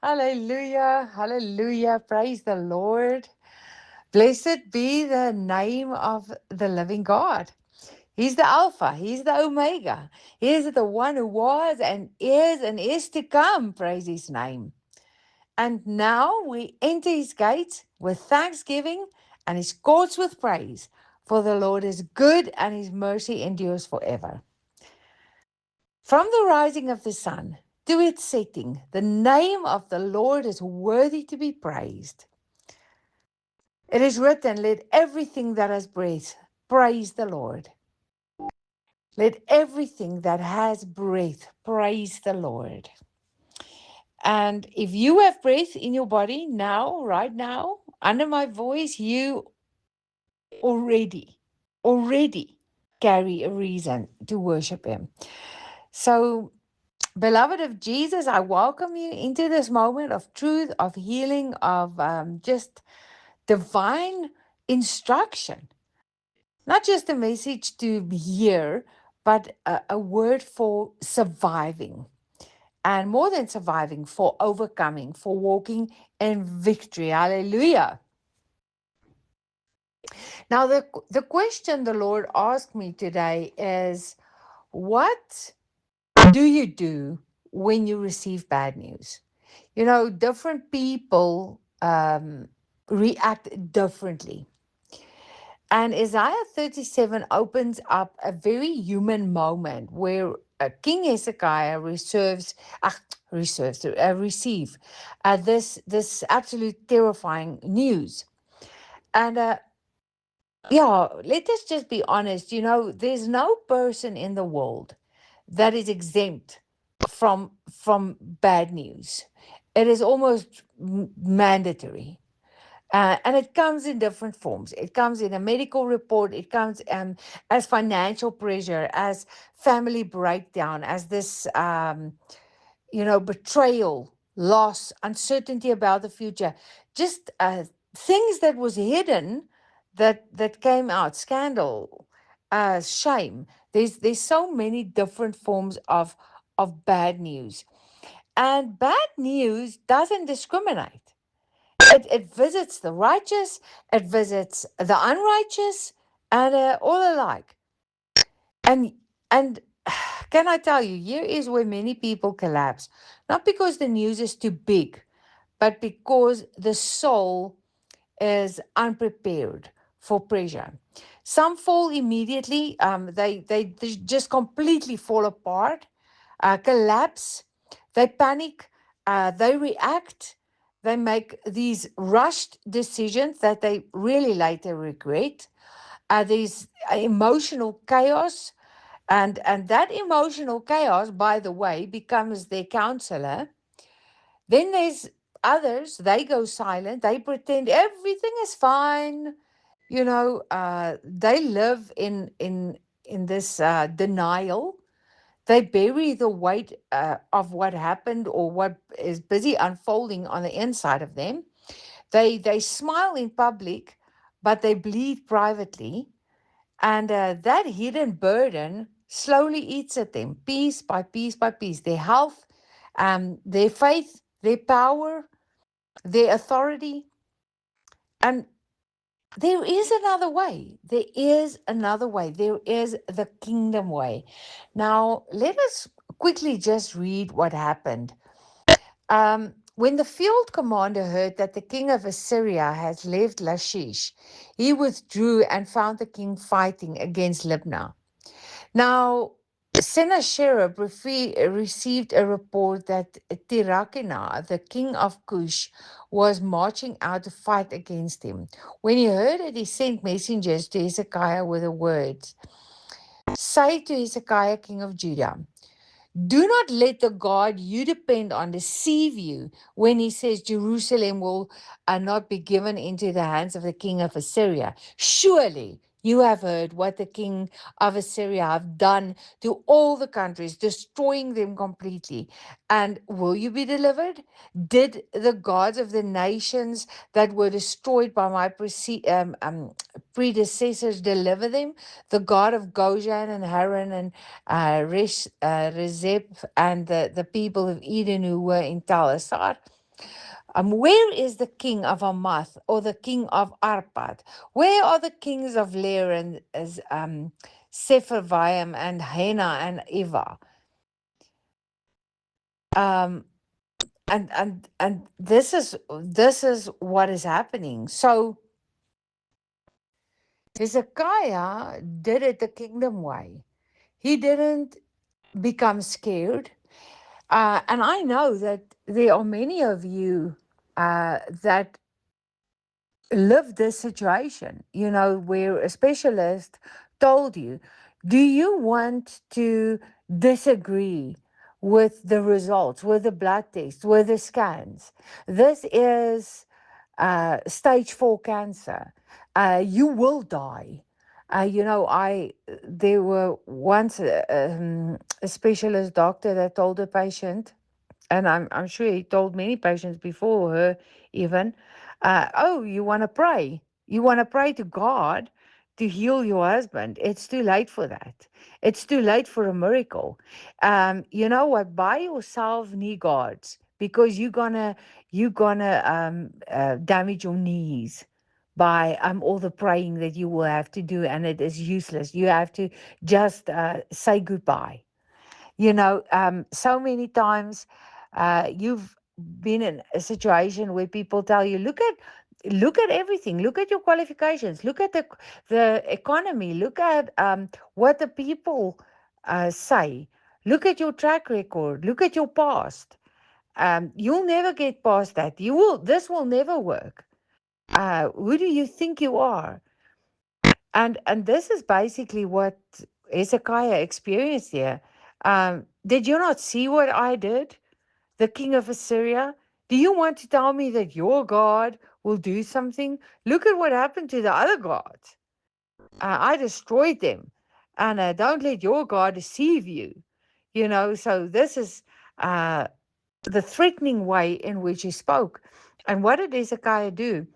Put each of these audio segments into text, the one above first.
Hallelujah. Hallelujah. Praise the Lord. Blessed be the name of the living God. He's the Alpha. He's the Omega. He is the one who was and is to come. Praise his name. And now we enter his gates with thanksgiving and his courts with praise. For the Lord is good and his mercy endures forever. From the rising of the sun to its setting, the name of the Lord is worthy to be praised. It is written, let everything that has breath praise the Lord. Let everything that has breath praise the Lord. And if you have breath in your body now, right now, under my voice, you already carry a reason to worship him. So, beloved of Jesus, I welcome you into this moment of truth, of healing, of just divine instruction. Not just a message to hear, but a word for surviving. And more than surviving, for overcoming, for walking in victory. Hallelujah. Now, the question the Lord asked me today is, what do you do when you receive bad news? You know, different people react differently. And Isaiah 37 opens up a very human moment where King Hezekiah receive this absolute terrifying news. And yeah, let us just be honest. You know, there's no person in the world that is exempt from bad news. It is almost mandatory. And it comes in different forms. It comes in a medical report. It comes as financial pressure, as family breakdown, as this, betrayal, loss, uncertainty about the future. Just things that was hidden that came out, scandal, shame. There's so many different forms of bad news, and bad news doesn't discriminate. It visits the righteous, it visits the unrighteous, and all alike. And and can I tell you, here is where many people collapse, not because the news is too big, but because the soul is unprepared for pressure. Some fall immediately. They just completely fall apart, collapse. They panic. They react. They make these rushed decisions that they really later regret. There's emotional chaos, and that emotional chaos, by the way, becomes their counselor. Then there's others, they go silent, they pretend everything is fine. They live in this denial. They bury the weight of what happened or what is busy unfolding on the inside of them. They smile in public, but they bleed privately. And that hidden burden slowly eats at them, piece by piece by piece. Their health, their faith, their power, their authority. And there is another way. There is another way. There is the kingdom way. Now, let us quickly just read what happened. When the field commander heard that the king of Assyria had left Lachish, he withdrew and found the king fighting against Libnah. Now, Sennacherib received a report that Tirakina, the king of Cush, was marching out to fight against him. When he heard it, he sent messengers to Hezekiah with the words, say to Hezekiah, king of Judah, do not let the God you depend on deceive you when he says Jerusalem will not be given into the hands of the king of Assyria. Surely you have heard what the king of Assyria have done to all the countries, destroying them completely. And will you be delivered? Did the gods of the nations that were destroyed by my predecessors deliver them? The God of Goshen and Haran and Rezep and the people of Eden who were in Tal Assar. Where is the king of Hamath or the king of Arpad? Where are the kings of Leir and Sepharvaim and Hena and Eva? Um, and this is what is happening. So Hezekiah did it the kingdom way. He didn't become scared. And I know that there are many of you that live this situation, where a specialist told you, do you want to disagree with the results, with the blood tests, with the scans? This is stage 4 cancer. You will die. There were once a specialist doctor that told a patient, and I'm sure he told many patients before her even, oh, you want to pray? You want to pray to God to heal your husband? It's too late for that. It's too late for a miracle. You know what? Buy yourself knee guards, because you're gonna damage your knees by all the praying that you will have to do, and it is useless. You have to just say goodbye. So many times you've been in a situation where people tell you, look at everything, look at your qualifications, look at the economy, look at what the people say, look at your track record, look at your past. You'll never get past that. This will never work. Who do you think you are? And this is basically what Hezekiah experienced here. Did you not see what I did, the king of Assyria? Do you want to tell me that your God will do something? Look at what happened to the other gods. I destroyed them. And don't let your God deceive you. So this is uh, the threatening way in which he spoke. And what did Hezekiah do?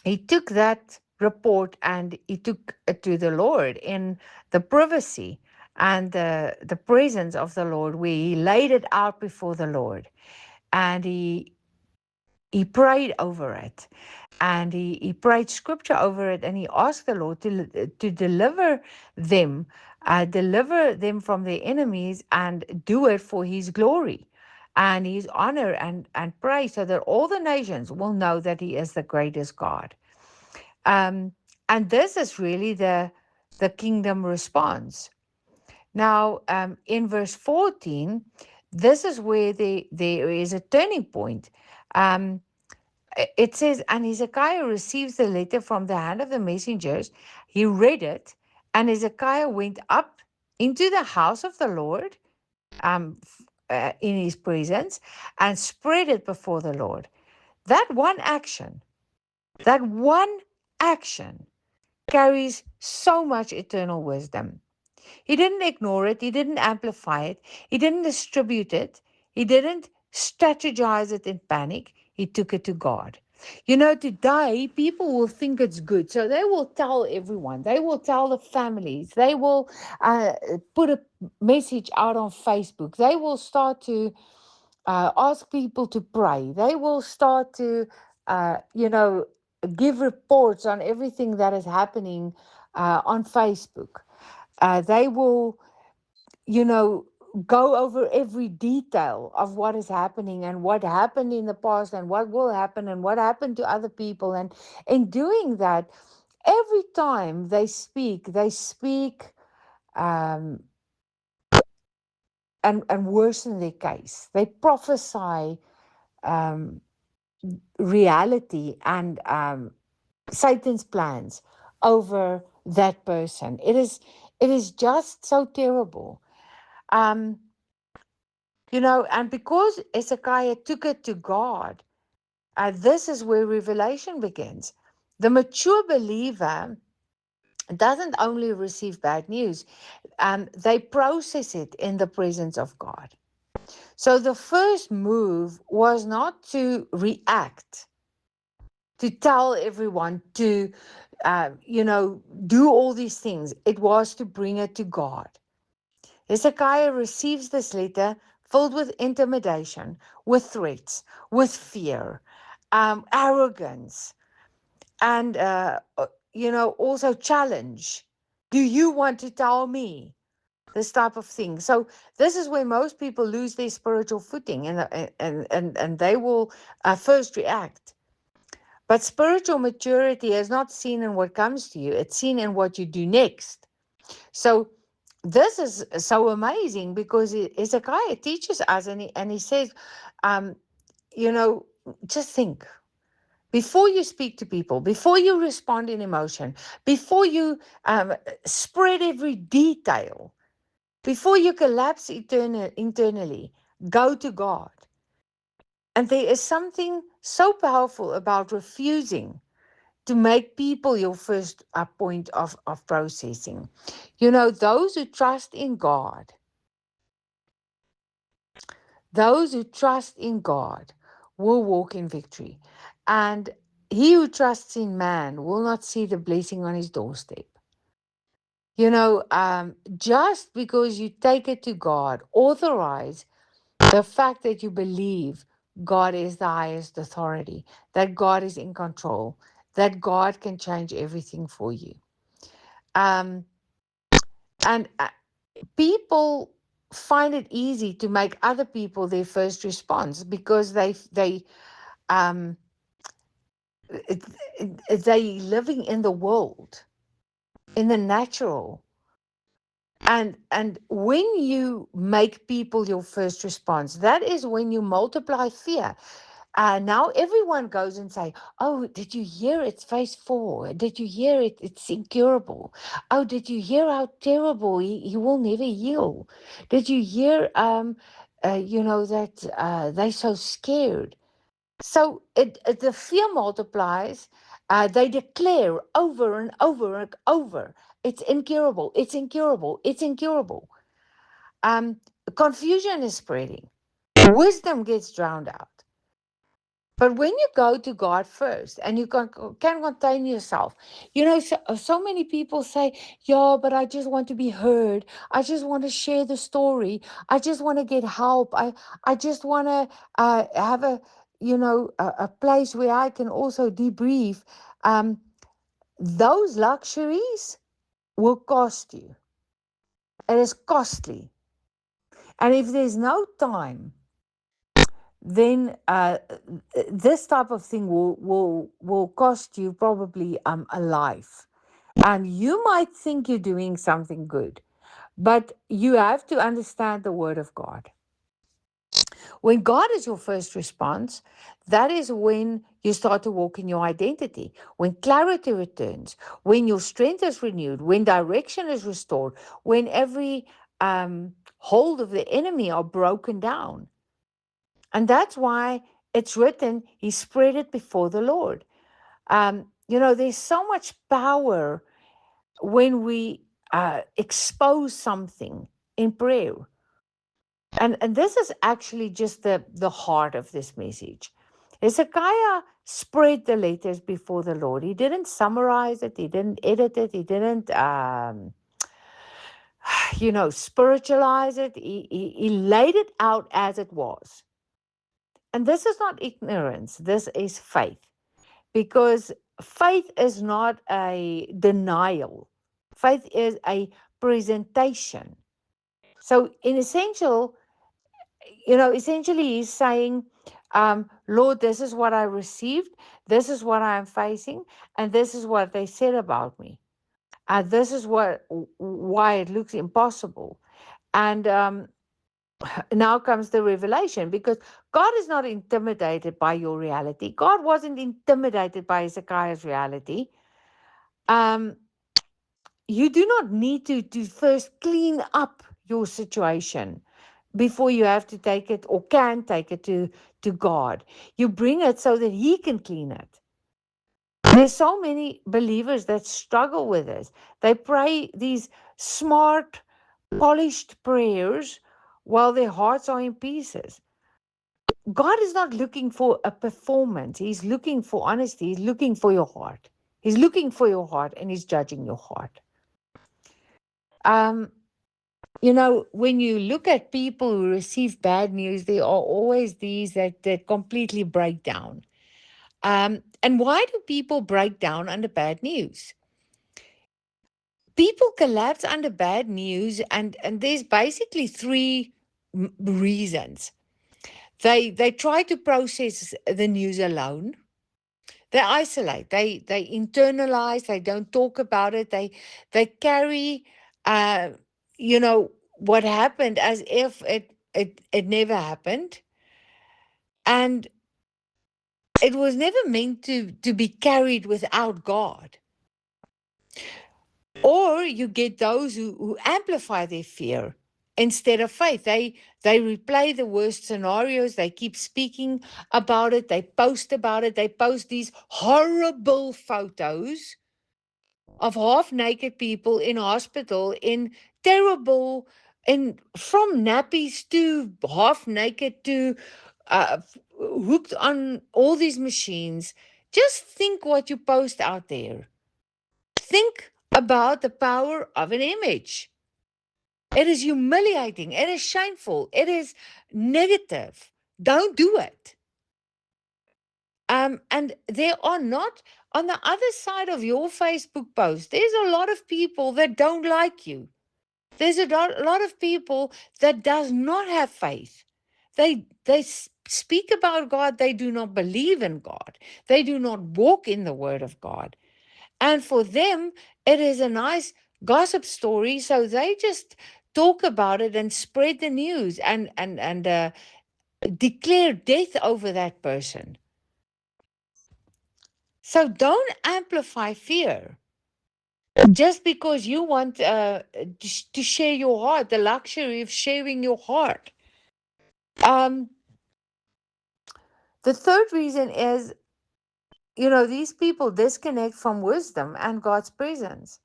He took that report and he took it to the Lord in the privacy and the presence of the Lord, where he laid it out before the Lord, and he prayed over it, and he prayed scripture over it, and he asked the Lord to deliver them from their enemies, and do it for his glory and his honor and praise, so that all the nations will know that he is the greatest God. Um, and this is really the kingdom response. Now, in verse 14, this is where there is a turning point. Um, it says, and Hezekiah receives the letter from the hand of the messengers. He read it, and Hezekiah went up into the house of the Lord in his presence, and spread it before the Lord. That one action carries so much eternal wisdom. He didn't ignore it, he didn't amplify it, he didn't distribute it, he didn't strategize it in panic. He took it to God. Today people will think it's good, so they will tell everyone, they will tell the families, they will put a message out on Facebook, they will start to ask people to pray. They will start to, give reports on everything that is happening on Facebook. They will, you know, go over every detail of what is happening and what happened in the past and what will happen and what happened to other people. And in doing that, every time they speak um, and worsen their case. They prophesy um, reality and Satan's plans over that person. It is just so terrible. Um, and because Hezekiah took it to God, this is where revelation begins. The mature believer doesn't only receive bad news, they process it in the presence of God. So the first move was not to react, to tell everyone to, do all these things. It was to bring it to God. Hezekiah receives this letter filled with intimidation, with threats, with fear, arrogance, and also challenge. Do you want to tell me? This type of thing. So this is where most people lose their spiritual footing, and they will first react. But spiritual maturity is not seen in what comes to you; it's seen in what you do next. So this is so amazing because Hezekiah teaches us, and he says, um, you know, just think. Before you speak to people, before you respond in emotion, before you spread every detail, before you collapse internally, go to God. And there is something so powerful about refusing to make people your first point of processing. Those who trust in God, will walk in victory. And he who trusts in man will not see the blessing on his doorstep. Just because you take it to God, authorize the fact that you believe God is the highest authority, that God is in control, that God can change everything for you. And people find it easy to make other people their first response because um, they living in the world, in the natural. And when you make people your first response, that is when you multiply fear. Now everyone goes and say, "Oh, did you hear it's phase 4? Did you hear it? It's incurable. Oh, did you hear how terrible he will never heal? Did you hear that they're so scared?" So the fear multiplies. They declare over and over and over, "It's incurable. It's incurable. It's incurable." Um, Confusion is spreading. Wisdom gets drowned out. But when you go to God first and you can contain yourself, so many people say, "Yeah, but I just want to be heard. I just want to share the story. I just want to get help. I just want to have a place where I can also debrief." Those luxuries will cost you. It is costly. And if there's no time, then this type of thing will cost you probably a life. And you might think you're doing something good, but you have to understand the word of God. When God is your first response, that is when you start to walk in your identity, when clarity returns, when your strength is renewed, when direction is restored, when every hold of the enemy are broken down. And that's why it's written, he spread it before the Lord. There's so much power when we expose something in prayer. And this is actually just the heart of this message. Hezekiah spread the letters before the Lord. He didn't summarize it. He didn't edit it. He didn't, spiritualize it. He laid it out as it was. And this is not ignorance. This is faith. Because faith is not a denial. Faith is a presentation. So essentially he's saying, Lord, this is what I received, this is what I'm facing, and this is what they said about me. This is why it looks impossible. And now comes the revelation, because God is not intimidated by your reality. God wasn't intimidated by Hezekiah's reality. You do not need to first clean up your situation before you have to take it or can take it to God. You bring it so that he can clean it. There's so many believers that struggle with this. They pray these smart, polished prayers while their hearts are in pieces. God is not looking for a performance. He's looking for honesty. He's looking for your heart. He's looking for your heart, and he's judging your heart. When you look at people who receive bad news, there are always these that completely break down. And why do people break down under bad news? People collapse under bad news, and there's basically three reasons. They try to process the news alone. They isolate. They internalize. They don't talk about it. They carry, uh, what happened as if it never happened, and it was never meant to be carried without God. Or you get those who amplify their fear instead of faith. They replay the worst scenarios. They keep speaking about it. They post about it. They post these horrible photos of half naked people in hospital in terrible, in from nappies to half naked to hooked on all these machines. Just think what you post out there. Think about the power of an image. It is humiliating. It is shameful. It is negative. Don't do it. And there are not, on the other side of your Facebook post, there's a lot of people that don't like you. There's a lot of people that does not have faith. They speak about God. They do not believe in God. They do not walk in the Word of God. And for them, it is a nice gossip story. So they just talk about it and spread the news and declare death over that person. So don't amplify fear just because you want to share your heart, the luxury of sharing your heart. Um, the third reason is, these people disconnect from wisdom and God's presence.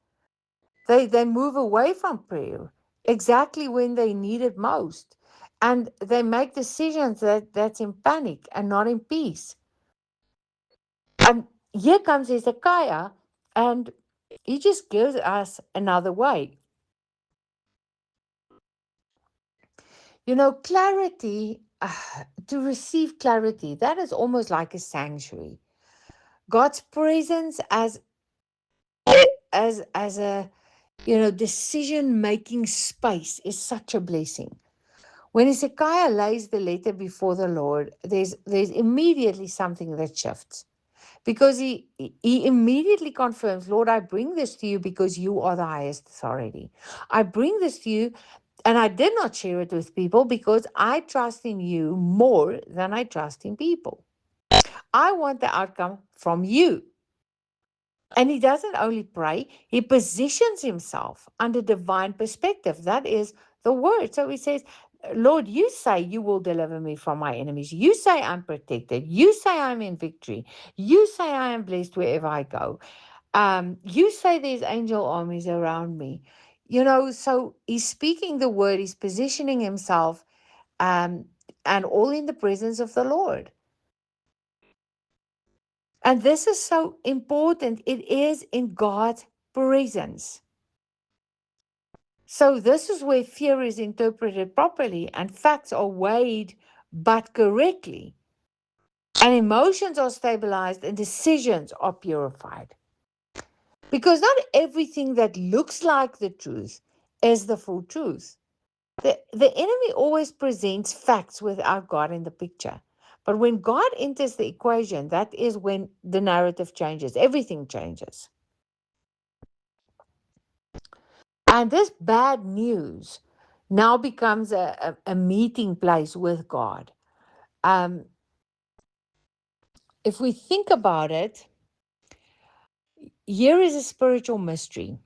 They move away from prayer exactly when they need it most. And they make decisions that's in panic and not in peace. And here comes Hezekiah, and he just gives us another way. Clarity, to receive clarity, that is almost like a sanctuary. God's presence as a decision making space is such a blessing. When Hezekiah lays the letter before the Lord, there's immediately something that shifts, because he immediately confirms, Lord, I bring this to you because you are the highest authority. I bring this to you, and I did not share it with people because I trust in you more than I trust in people. I want the outcome from you. And he doesn't only pray, he positions himself under divine perspective. That is the word. So he says, Lord, you say you will deliver me from my enemies. You say I'm protected. You say I'm in victory. You say I am blessed wherever I go. You say there's angel armies around me. So he's speaking the word, he's positioning himself, um, and all in the presence of the Lord. And this is so important. It is in God's presence. So this is where fear is interpreted properly and facts are weighed but correctly. And emotions are stabilized and decisions are purified. Because not everything that looks like the truth is the full truth. The enemy always presents facts without God in the picture. But when God enters the equation, that is when the narrative changes. Everything changes. And this bad news now becomes a meeting place with God. Um, if we think about it, here is a spiritual mystery.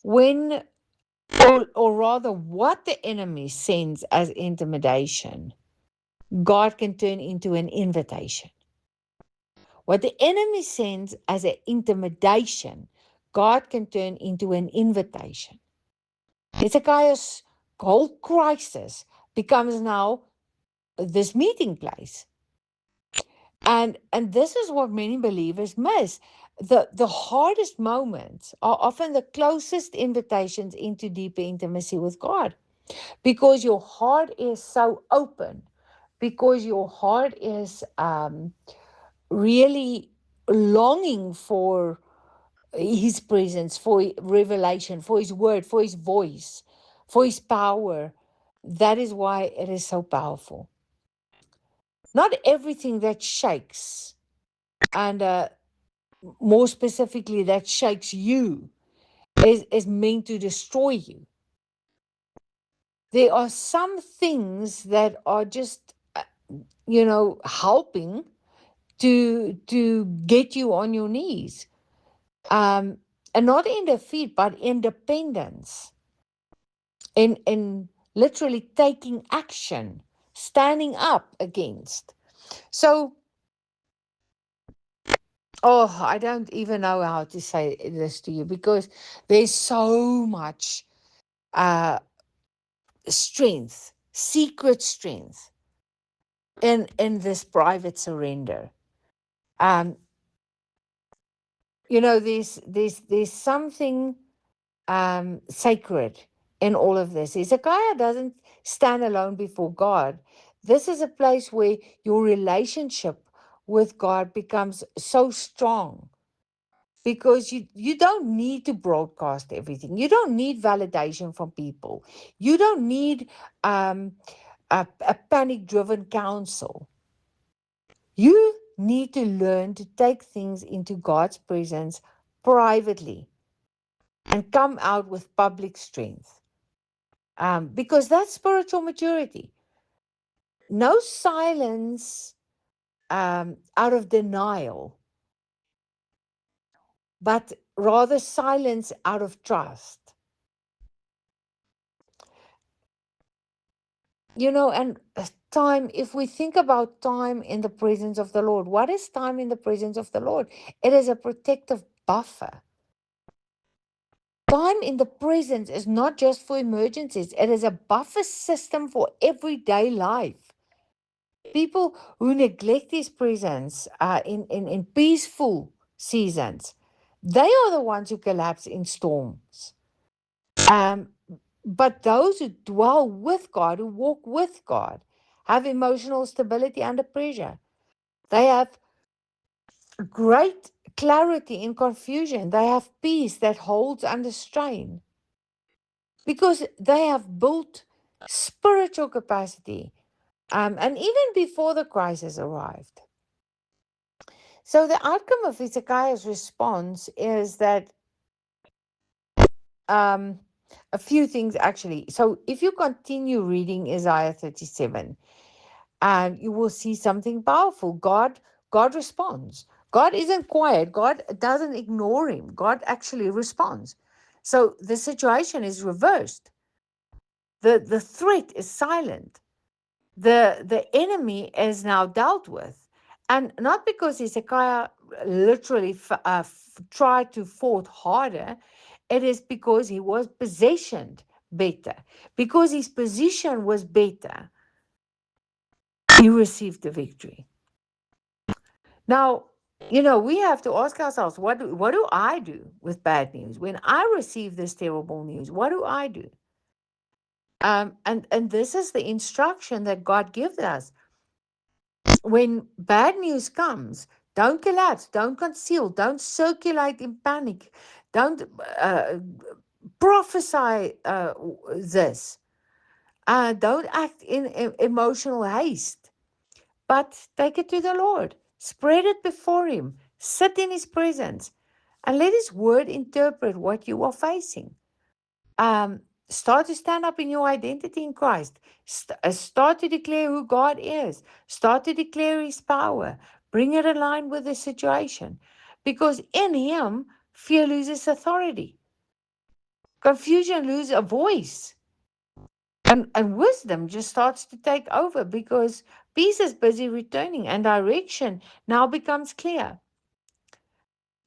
When, or rather, what the enemy sends as intimidation, God can turn into an invitation. What the enemy sends as an intimidation, God can turn into an invitation. Hezekiah's whole crisis becomes now this meeting place. And this is what many believers miss. the hardest moments are often the closest invitations into deeper intimacy with God, because your heart is so open, because your heart is really longing for his presence, for revelation, for his word, for his voice, for his power. That is why it is so powerful. Not everything that shakes, and more specifically, that shakes you, is meant to destroy you. There are some things that are just, helping to get you on your knees, um, and not in defeat, but independence, in literally taking action, standing up against. So, oh, I don't even know how to say this to you, because there's so much uh, strength, secret strength in this private surrender. Um, there's something sacred in all of this. Hezekiah doesn't stand alone before God. This is a place where your relationship with God becomes so strong, because you don't need to broadcast everything. You don't need validation from people. You don't need um, a panic driven counsel. You need to learn to take things into God's presence privately and come out with public strength, because that's spiritual maturity. No silence out of denial, but rather silence out of trust. And time, if we think about time in the presence of the Lord, what is time in the presence of the Lord? It is a protective buffer. Time in the presence is not just for emergencies, it is a buffer system for everyday life. People who neglect his presence in peaceful seasons, they are the ones who collapse in storms. Um, but those who dwell with God, who walk with God, have emotional stability under pressure. They have great clarity in confusion. They have peace that holds under strain, because they have built spiritual capacity, and even before the crisis arrived. So the outcome of Hezekiah's response is that um, a few things actually. So if you continue reading Isaiah 37, you will see something powerful. God responds. God isn't quiet. God doesn't ignore him. God actually responds. So the situation is reversed. The threat is silent. The enemy is now dealt with, and not because Hezekiah literally tried to fought harder. It is because he was positioned better, because his position was better. He received the victory. Now, we have to ask ourselves, what do I do with bad news when I receive this terrible news? What do I do? And this is the instruction that God gives us. When bad news comes, don't collapse, don't conceal, don't circulate in panic, don't prophesy this, don't act in emotional haste, but take it to the Lord, spread it before Him, sit in His presence, and let His word interpret what you are facing. Um, Start to stand up in your identity in Christ. Start to declare who God is. Start to declare His power. Bring it in line with the situation. Because in Him, fear loses authority. Confusion loses a voice. And wisdom just starts to take over, because peace is busy returning and direction now becomes clear.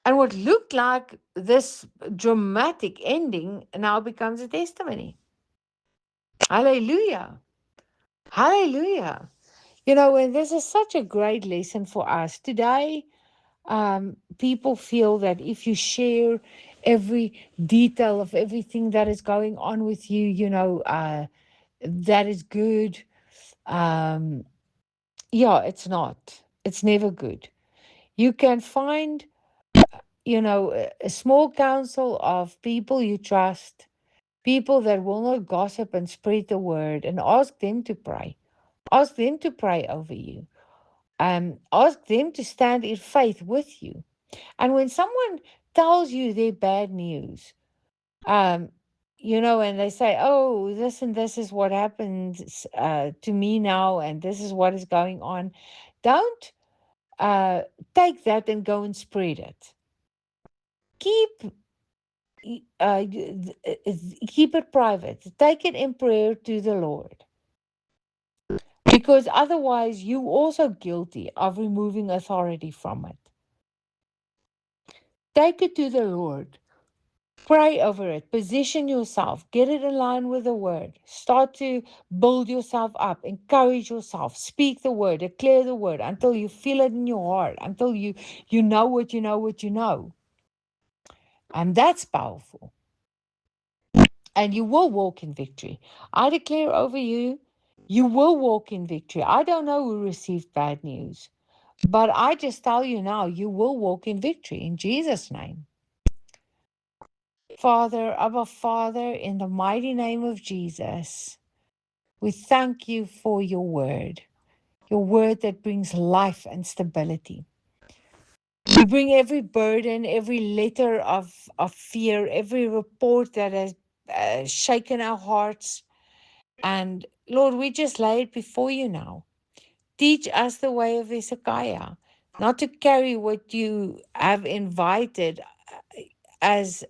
And what looked like this dramatic ending now becomes a testimony. Hallelujah. Hallelujah. And this is such a great lesson for us. Today, people feel that if you share every detail of everything that is going on with you, that is good. Um, yeah, it's not. It's never good. You can find, a small council of people you trust, people that will not gossip and spread the word, and ask them to pray. Ask them to pray over you. Ask them to stand in faith with you. And when someone tells you their bad news, um, and they say, "Oh, this and this is what happened to me now, and this is what is going on," don't uh, take that and go and spread it. Keep keep it private. Take it in prayer to the Lord, because otherwise you also guilty of removing authority from it. Take it to the Lord. Pray over it. Position yourself. Get it in line with the word. Start to build yourself up. Encourage yourself. Speak the word. Declare the word until you feel it in your heart. Until you know what you know what you know. And that's powerful. And you will walk in victory. I declare over you, you will walk in victory. I don't know who received bad news, but I just tell you now, you will walk in victory in Jesus' name. Father, Abba Father, in the mighty name of Jesus, we thank you for your word that brings life and stability. We bring every burden, every letter of fear, every report that has shaken our hearts. And Lord, we just lay it before you now. Teach us the way of Hezekiah, not to carry what you have invited as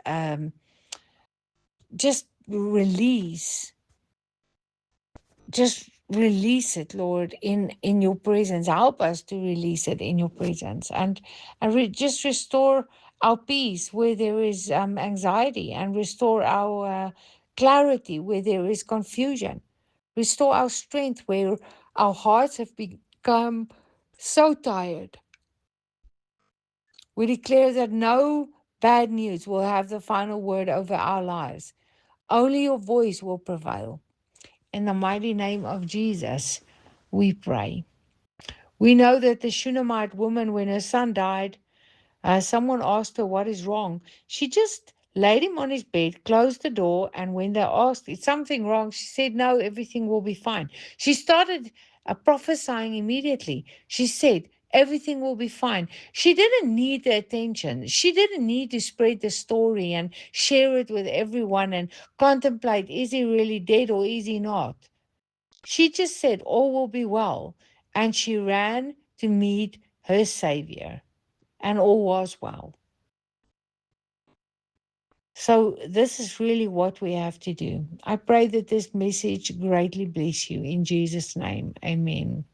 just release just release it, Lord, in your presence. Help us to release it in your presence, and just restore our peace where there is anxiety, and restore our clarity where there is confusion. Restore our strength where our hearts have become so tired. We declare that no bad news will have the final word over our lives. Only your voice will prevail. In the mighty name of Jesus, we pray. We know that the Shunammite woman, when her son died, someone asked her what is wrong. She just laid him on his bed, closed the door, and when they asked, "Is something wrong?" she said, "No, everything will be fine." She started prophesying immediately. She said, "Everything will be fine." She didn't need the attention. She didn't need to spread the story and share it with everyone and contemplate, is he really dead or is he not? She just said, "All will be well." And she ran to meet her Savior, and all was well. So, this is really what we have to do. I pray that this message greatly bless you in Jesus' name. Amen.